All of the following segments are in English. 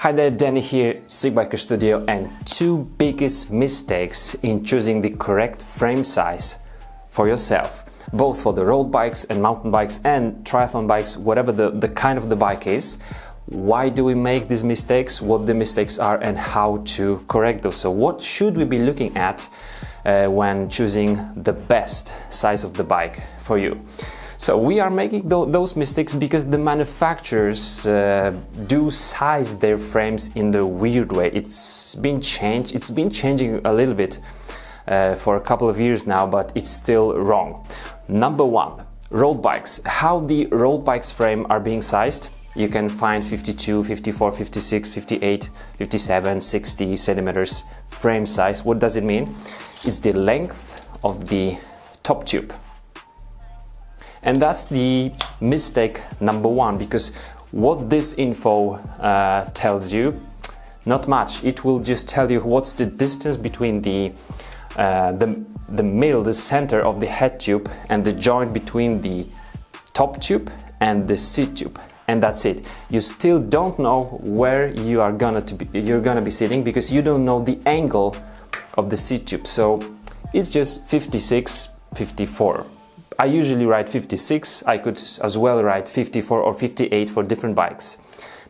Hi there, Danny here, SickBiker Studio, and two biggest mistakes in choosing the correct frame size for yourself, both for the road bikes and mountain bikes and triathlon bikes, whatever the kind of the bike is. Why do we make these mistakes, what the mistakes are, and how to correct those? So what should we be looking at when choosing the best size of the bike for you? So we are making those mistakes because the manufacturers do size their frames in the weird way. It's been changing a little bit for a couple of years now, but it's still wrong. Number one, road bikes. How the road bikes frame are being sized. You can find 52, 54, 56, 58, 57, 60 centimeters frame size. What does it mean? It's the length of the top tube. And that's the mistake number one, because what this info tells you, not much. It will just tell you what's the distance between the middle, the center of the head tube, and the joint between the top tube and the seat tube. And that's it. You still don't know where you're gonna be sitting, because you don't know the angle of the seat tube. So it's just 56, 54. I usually ride 56. I could as well ride 54 or 58 for different bikes.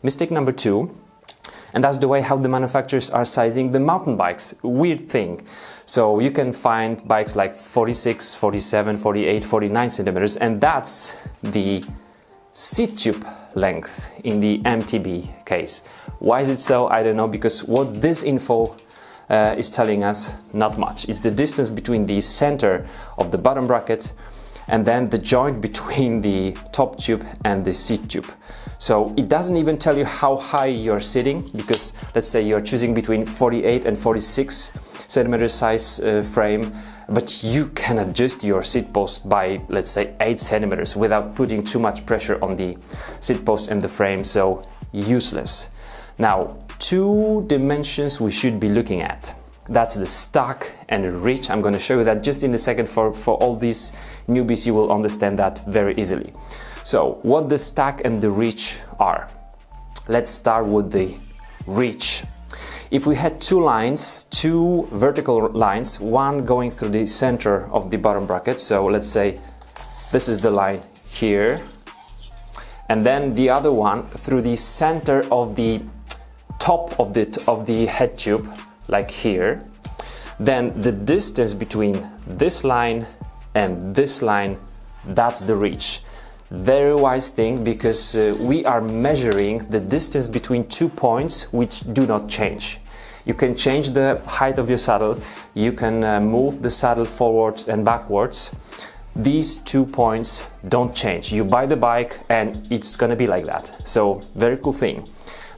Mistake number two, and that's the way how the manufacturers are sizing the mountain bikes. Weird thing. So you can find bikes like 46, 47, 48, 49 centimeters, and that's the seat tube length in the MTB case. Why is it so? I don't know, because what this info is telling us, not much. It's the distance between the center of the bottom bracket and then the joint between the top tube and the seat tube. So it doesn't even tell you how high you're sitting, because let's say you're choosing between 48 and 46 centimeter size frame, but you can adjust your seat post by, let's say, 8 centimeters without putting too much pressure on the seat post and the frame, so useless. Now, two dimensions we should be looking at. That's the stack and reach. I'm going to show you that just in a second. For all these newbies, you will understand that very easily. So what the stack and the reach are. Let's start with the reach. If we had two lines, two vertical lines, one going through the center of the bottom bracket, so let's say this is the line here, and then the other one through the center of the top of the head tube, like here, then the distance between this line and this line, that's the reach. Very wise thing, because we are measuring the distance between 2 points which do not change. You can change the height of your saddle, you can move the saddle forward and backwards. These 2 points don't change. You buy the bike and it's gonna be like that. So very cool thing.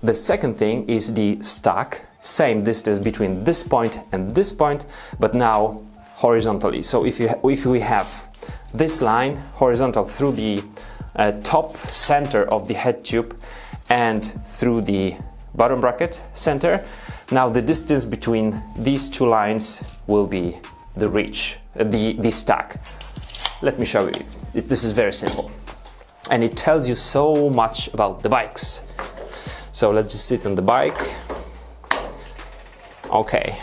The second thing is the stack. Same distance between this point and this point, but now horizontally. So if we have this line horizontal through the top center of the head tube and through the bottom bracket center, now the distance between these two lines will be the reach, the stack. Let me show you it. This is very simple, and it tells you so much about the bikes. So let's just sit on the bike. Okay.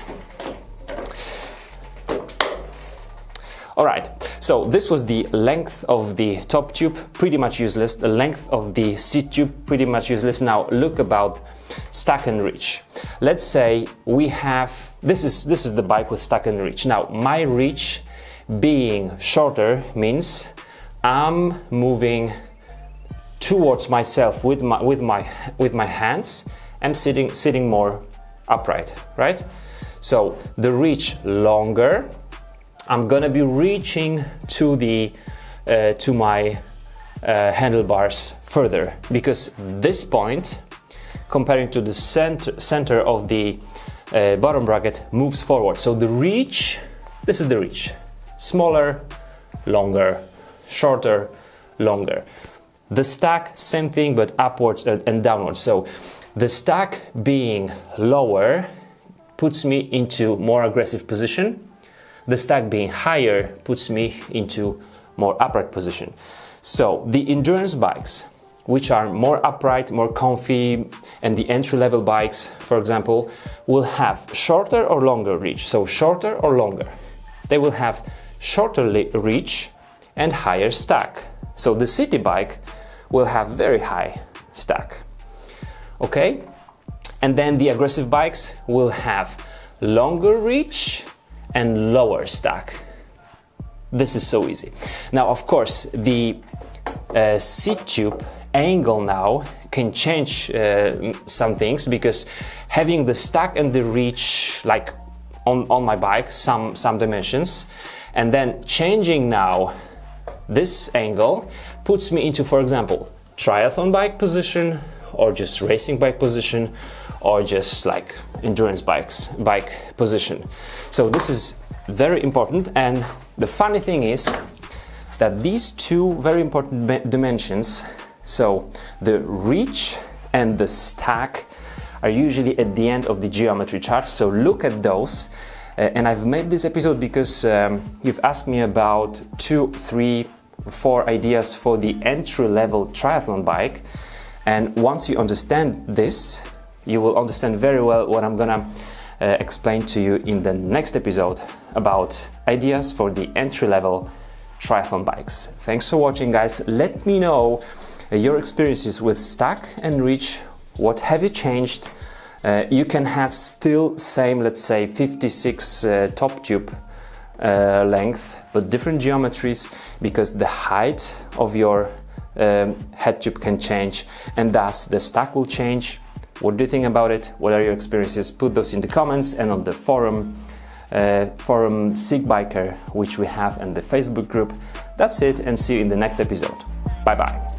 All right, so this was the length of the top tube, pretty much useless. The length of the seat tube, pretty much useless. Now look about stack and reach. Let's say we have, this is the bike with stack and reach. Now my reach being shorter means I'm moving towards myself with my hands. I'm sitting more upright, right? So the reach longer, I'm gonna be reaching to the to my handlebars further, because this point, comparing to the center of the bottom bracket, moves forward. So the reach, this is the reach, smaller, longer, shorter, longer. The stack, same thing, but upwards and downwards. So the stack being lower puts me into more aggressive position. The stack being higher puts me into more upright position. So the endurance bikes which are more upright, more comfy, and the entry-level bikes, for example, will have shorter or longer reach. So shorter or longer. They will have shorter reach and higher stack. So the city bike will have very high stack. Okay? And then the aggressive bikes will have longer reach and lower stack. This is so easy. Now, of course, the seat tube angle now can change some things, because having the stack and the reach like on my bike, some dimensions, and then changing now this angle puts me into, for example, triathlon bike position, or just racing bike position, or just like endurance bike position. So this is very important, and the funny thing is that these two very important dimensions, so the reach and the stack, are usually at the end of the geometry chart. So look at those. And I've made this episode because you've asked me about 2, 3, 4 ideas for the entry-level triathlon bike. And once you understand this, you will understand very well what I'm gonna explain to you in the next episode about ideas for the entry-level triathlon bikes. Thanks for watching, guys. Let me know your experiences with stack and reach. What have you changed? You can have still same, let's say 56 top tube length, but different geometries, because the height of your head tube can change, and thus the stack will change. What do you think about it? What are your experiences? Put those in the comments and on the forum SickBiker, which we have in the Facebook group. That's it, and see you in the next episode. Bye bye.